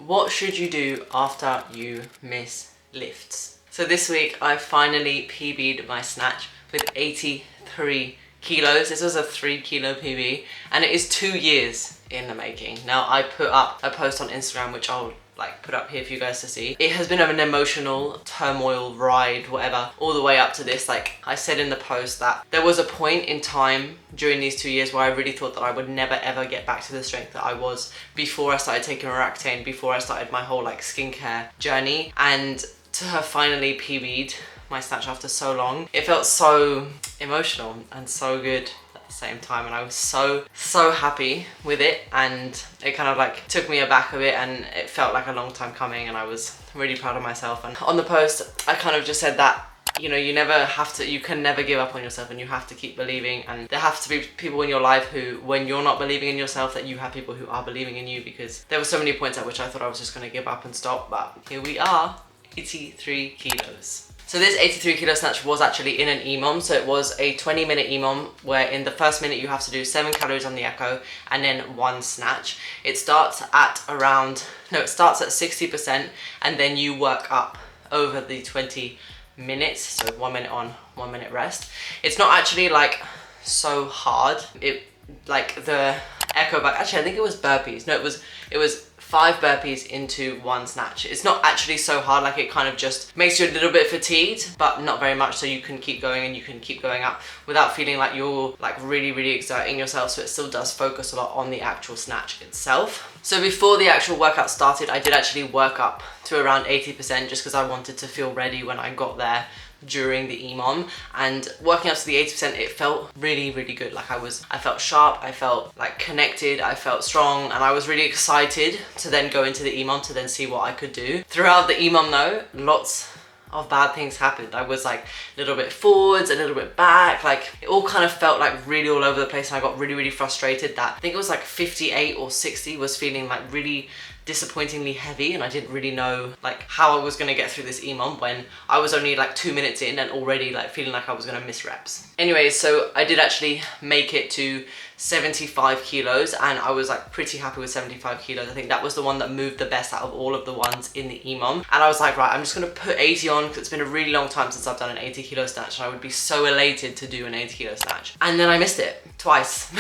What should you do after you miss lifts? So this week I finally PB'd my snatch with 83 kilos. This was a 3 kilo PB and it is 2 years in the making. Now I put up a post on Instagram which I'll put up here for you guys to see. It has been an emotional turmoil ride, whatever, all the way up to this. Like I said in the post that there was a point in time during these 2 years where I really thought that I would never ever get back to the strength that I was before I started taking Oractane, before I started my whole skincare journey. And to have finally PB'd my snatch after so long, it felt so emotional and so good at the same time, and I was so happy with it, and it kind of took me aback a bit, and it felt like a long time coming, and I was really proud of myself. And on the post I kind of just said that you can never give up on yourself, and you have to keep believing, and there have to be people in your life who, when you're not believing in yourself, that you have people who are believing in you, because there were so many points at which I thought I was just going to give up and stop, but here we are, 83 kilos. So this 83 kilo snatch was actually in an EMOM, so it was a 20-minute EMOM where in the first minute you have to do 7 calories on the echo and then 1 snatch. It starts at 60% and then you work up over the 20 minutes, so 1 minute on, 1 minute rest. It's not actually so hard. The echo back, actually I think it was burpees. No, it was 5 burpees into 1 snatch. It's not actually so hard, it kind of just makes you a little bit fatigued, but not very much, so you can keep going and you can keep going up without feeling like you're really exerting yourself, so it still does focus a lot on the actual snatch itself. So before the actual workout started, I did actually work up to around 80% just because I wanted to feel ready when I got there during the EMOM, and working up to the 80% it felt really good. I felt sharp, I felt connected, I felt strong, and I was really excited to then go into the EMOM to then see what I could do. Throughout the EMOM though, lots of bad things happened. I was a little bit forwards, a little bit back, it all kind of felt really all over the place, and I got really frustrated that I think it was 58 or 60 was feeling really disappointingly heavy, and I didn't really know how I was going to get through this EMOM when I was only 2 minutes in and already feeling like I was going to miss reps. Anyways, so I did actually make it to 75 kilos and I was pretty happy with 75 kilos. I think that was the one that moved the best out of all of the ones in the EMOM, and I was right, I'm just going to put 80 on because it's been a really long time since I've done an 80 kilo snatch, and I would be so elated to do an 80 kilo snatch. And then I missed it twice.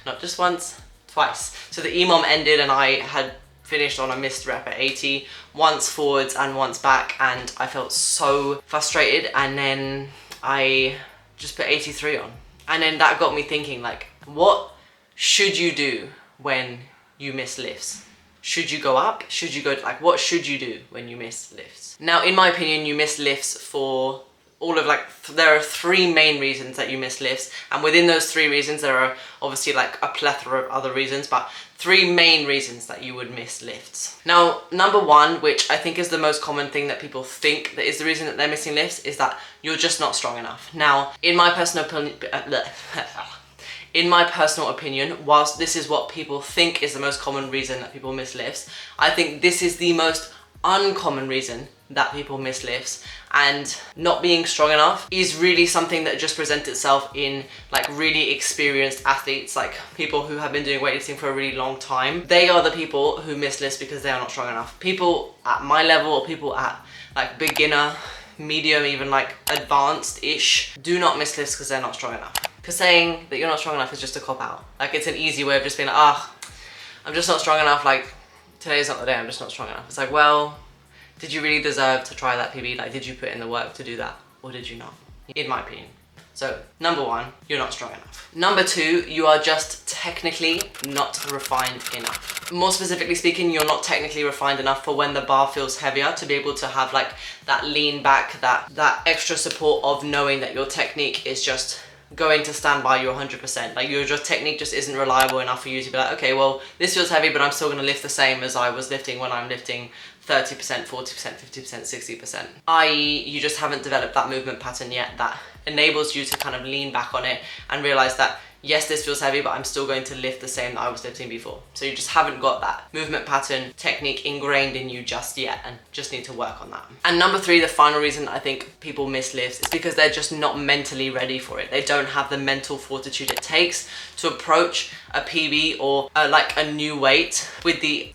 Not just once, twice. So the EMOM ended and I had finished on a missed rep at 80, once forwards and once back, and I felt so frustrated, and then I just put 83 on. And then that got me thinking, what should you do when you miss lifts? Should you go up? Should you go, what should you do when you miss lifts? Now, in my opinion, you miss lifts for all of there are 3 main reasons that you miss lifts, and within those 3 reasons there are obviously a plethora of other reasons, but 3 main reasons that you would miss lifts. Now, number 1, which I think is the most common thing that people think that is the reason that they're missing lifts, is that you're just not strong enough. Now, in my personal opinion, whilst this is what people think is the most common reason that people miss lifts, I think this is the most uncommon reason that people miss lifts, and not being strong enough is really something that just presents itself in really experienced athletes, people who have been doing weightlifting for a really long time. They are the people who miss lifts because they are not strong enough. People at my level, or people at beginner, medium, even advanced-ish, do not miss lifts because they're not strong enough. Because saying that you're not strong enough is just a cop-out. It's an easy way of just being I'm just not strong enough, today's not the day, I'm just not strong enough. It's well, did you really deserve to try that PB? Did you put in the work to do that, or did you not? In my opinion. So, number 1, you're not strong enough. Number 2, you are just technically not refined enough. More specifically speaking, you're not technically refined enough for when the bar feels heavier to be able to have that lean back, that extra support of knowing that your technique is just going to stand by you 100%. Your technique just isn't reliable enough for you to be okay, well, this feels heavy, but I'm still going to lift the same as I was lifting when I'm lifting 30%, 40%, 50%, 60%. i.e. you just haven't developed that movement pattern yet that enables you to kind of lean back on it and realize that yes, this feels heavy, but I'm still going to lift the same that I was lifting before. So you just haven't got that movement pattern, technique ingrained in you just yet, and just need to work on that. And number 3, the final reason I think people miss lifts is because they're just not mentally ready for it. They don't have the mental fortitude it takes to approach a PB or like a new weight with the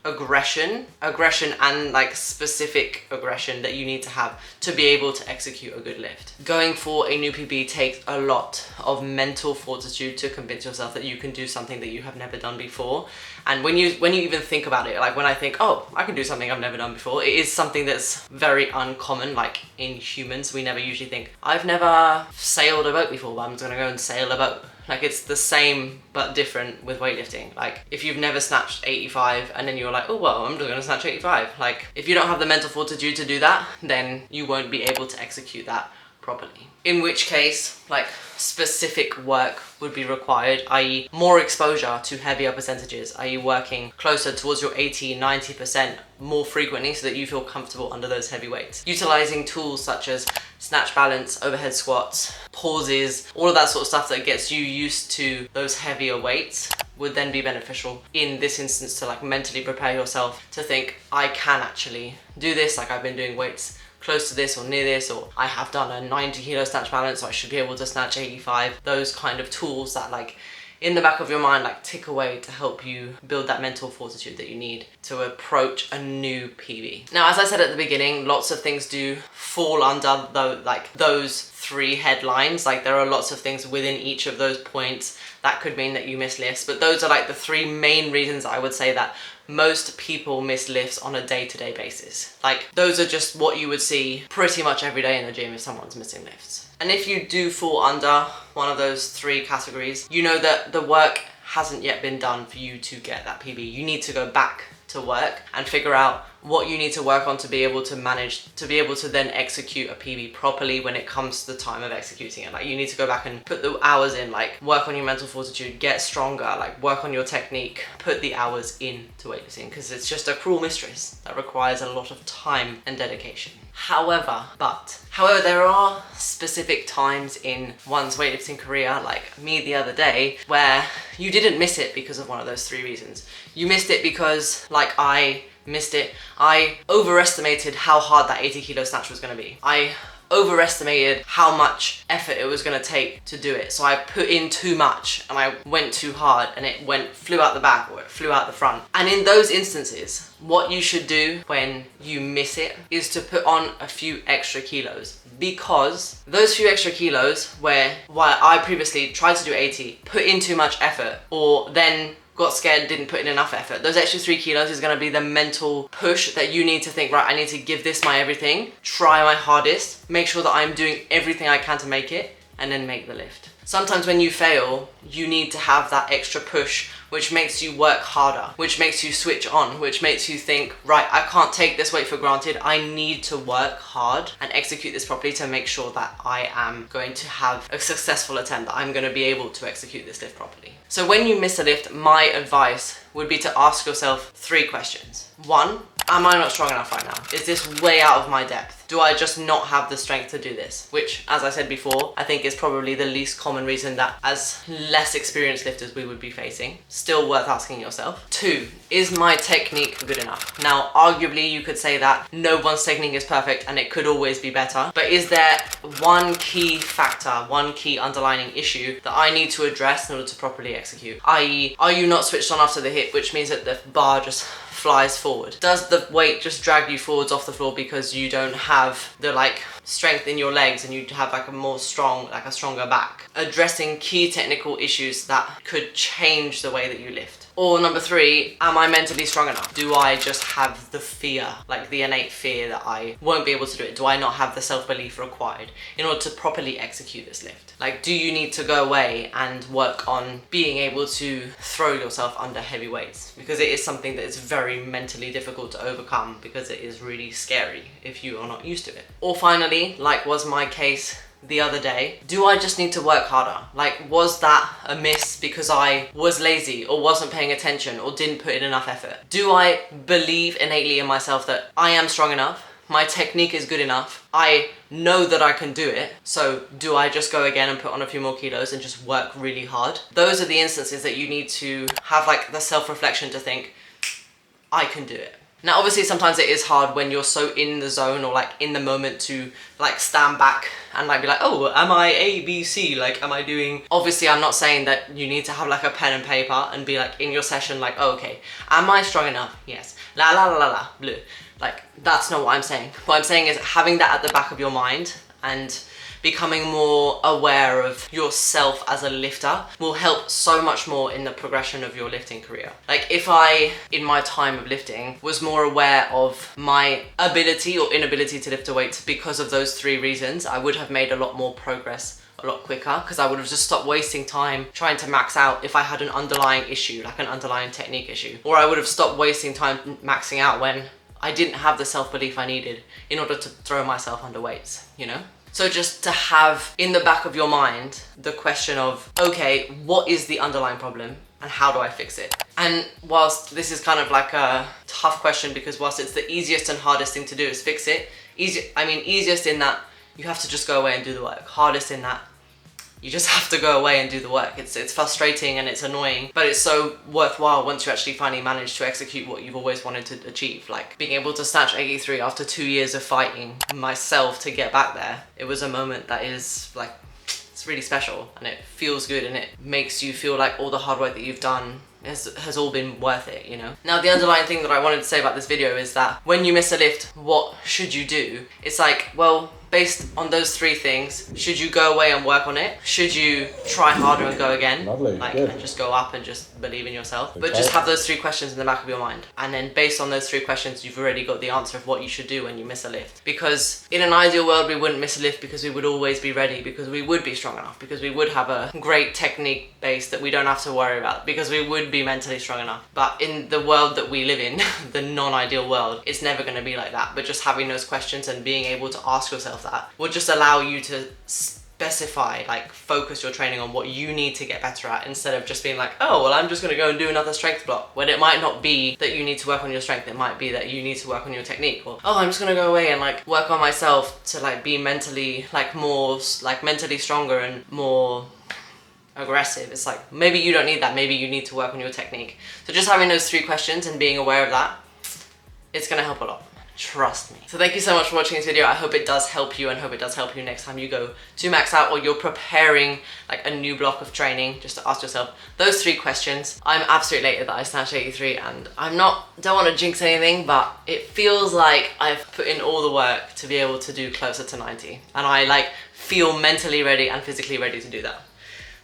aggression and like specific aggression that you need to have to be able to execute a good lift. Going for a new PB takes a lot of mental fortitude to convince yourself that you can do something that you have never done before. And when you even think about it, like when I think, oh, I can do something I've never done before, it is something that's very uncommon. Like in humans, we never usually think, I've never sailed a boat before, but I'm just gonna go and sail a boat. Like it's the same but different with weightlifting. Like if you've never snatched 85 and then you're like, oh well, I'm just gonna snatch 85. Like if you don't have the mental fortitude to do that, then you won't be able to execute that properly. In which case, like specific work would be required, i.e. more exposure to heavier percentages, i.e. working closer towards your 80-90% more frequently so that you feel comfortable under those heavy weights. Utilizing tools such as snatch balance, overhead squats, pauses, all of that sort of stuff that gets you used to those heavier weights would then be beneficial in this instance to like mentally prepare yourself to think, I can actually do this, like I've been doing weights close to this or near this, or I have done a 90 kilo snatch balance, so I should be able to snatch 85. Those kind of tools that like in the back of your mind like tick away to help you build that mental fortitude that you need to approach a new PB. Now, as I said at the beginning, lots of things do fall under those 3 headlines. Like there are lots of things within each of those points that could mean that you miss lifts, but those are like the 3 main reasons I would say that most people miss lifts on a day-to-day basis. Like those are just what you would see pretty much every day in the gym if someone's missing lifts. And if you do fall under one of those 3 categories, you know that the work hasn't yet been done for you to get that PB. You need to go back to work and figure out what you need to work on to be able to manage, to be able to then execute a PB properly when it comes to the time of executing it. Like you need to go back and put the hours in, like work on your mental fortitude, get stronger, like work on your technique, put the hours into weightlifting, because it's just a cruel mistress that requires a lot of time and dedication. However, there are specific times in one's weightlifting career, like me the other day, where you didn't miss it because of one of those 3 reasons. You missed it because, like I missed it, I overestimated how hard that 80 kilo snatch was going to be. I overestimated how much effort it was going to take to do it. So I put in too much and I went too hard and it flew out the back or it flew out the front. And in those instances, what you should do when you miss it is to put on a few extra kilos, because those few extra kilos where while I previously tried to do 80, put in too much effort, or then got scared, didn't put in enough effort. Those extra 3 kilos is gonna be the mental push that you need to think, right, I need to give this my everything, try my hardest, make sure that I'm doing everything I can to make it, and then make the lift. Sometimes when you fail, you need to have that extra push, which makes you work harder, which makes you switch on, which makes you think, right, I can't take this weight for granted. I need to work hard and execute this properly to make sure that I am going to have a successful attempt, that I'm going to be able to execute this lift properly. So when you miss a lift, my advice would be to ask yourself 3 questions. 1, am I not strong enough right now? Is this way out of my depth? Do I just not have the strength to do this? Which, as I said before, I think is probably the least common reason that as less experienced lifters we would be facing. Still worth asking yourself. 2, is my technique good enough? Now, arguably you could say that no one's technique is perfect and it could always be better, but is there one key factor, one key underlining issue that I need to address in order to properly execute? I.e., are you not switched on after the hip, which means that the bar just flies forward? Does the weight just drag you forwards off the floor because you don't have the strength in your legs and you have a stronger back? Addressing key technical issues that could change the way that you lift. Or number 3, am I mentally strong enough? Do I just have the fear, like the innate fear that I won't be able to do it? Do I not have the self-belief required in order to properly execute this lift? Like, do you need to go away and work on being able to throw yourself under heavy weights? Because it is something that is very mentally difficult to overcome, because it is really scary if you are not used to it. Or finally, like was my case the other day, do I just need to work harder? Like, was that a miss because I was lazy or wasn't paying attention or didn't put in enough effort? Do I believe innately in myself that I am strong enough my technique is good enough. I know that I can do it. So do I just go again and put on a few more kilos and just work really hard? Those are the instances that you need to have like the self-reflection to think, I can do it. Now, obviously, sometimes it is hard when you're so in the zone or like in the moment to like stand back and like be like, oh, am I A, B, C? Like, am I doing... Obviously, I'm not saying that you need to have like a pen and paper and be like in your session like, oh, okay, am I strong enough? Yes. La la la la la, blue. Like, that's not what I'm saying. What I'm saying is having that at the back of your mind and becoming more aware of yourself as a lifter will help so much more in the progression of your lifting career. Like if I, in my time of lifting, was more aware of my ability or inability to lift a weight because of those 3 reasons, I would have made a lot more progress a lot quicker, because I would have just stopped wasting time trying to max out if I had an underlying issue, like an underlying technique issue. Or I would have stopped wasting time maxing out when I didn't have the self-belief I needed in order to throw myself under weights, you know? So just to have in the back of your mind the question of, okay, what is the underlying problem and how do I fix it? And whilst this is kind of like a tough question, because whilst it's the easiest and hardest thing to do is fix it, easiest in that you have to just go away and do the work. Hardest in that you just have to go away and do the work. It's frustrating and it's annoying, but it's so worthwhile once you actually finally manage to execute what you've always wanted to achieve. Like being able to snatch 83 after 2 years of fighting myself to get back there. It was a moment that is like, it's really special and it feels good and it makes you feel like all the hard work that you've done has all been worth it, you know? Now, the underlying thing that I wanted to say about this video is that when you miss a lift, what should you do? It's like, well, based on those 3 things, should you go away and work on it? Should you try harder and go again? Lovely, like, good. and just go up and just believe in yourself. But just have those 3 questions in the back of your mind. And then based on those 3 questions, you've already got the answer of what you should do when you miss a lift. Because in an ideal world, we wouldn't miss a lift because we would always be ready, because we would be strong enough, because we would have a great technique base that we don't have to worry about, because we would be mentally strong enough. But in the world that we live in, the non-ideal world, it's never going to be like that. But just having those questions and being able to ask yourself that will just allow you to specify, like focus your training on what you need to get better at, instead of just being like, oh, well, I'm just going to go and do another strength block, when it might not be that you need to work on your strength. It might be that you need to work on your technique, or, oh, I'm just going to go away and like work on myself to like be mentally like more like mentally stronger and more aggressive. It's like, maybe you don't need that. Maybe you need to work on your technique. So just having those 3 questions and being aware of that, it's going to help a lot. Trust me. So thank you so much for watching this video. I hope it does help you and hope it does help you next time you go to max out or you're preparing like a new block of training, just to ask yourself those 3 questions. I'm absolutely elated that I snatched 83 and don't want to jinx anything, but it feels like I've put in all the work to be able to do closer to 90. And I like feel mentally ready and physically ready to do that.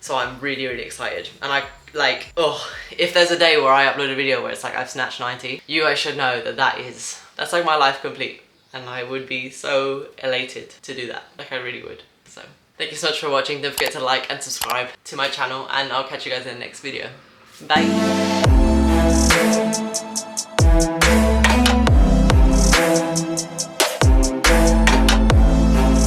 So I'm really, really excited. And I like, oh, if there's a day where I upload a video where it's like I've snatched 90, you guys should know that that's like my life complete. And I would be so elated to do that. Like I really would. So thank you so much for watching. Don't forget to like and subscribe to my channel and I'll catch you guys in the next video. Bye.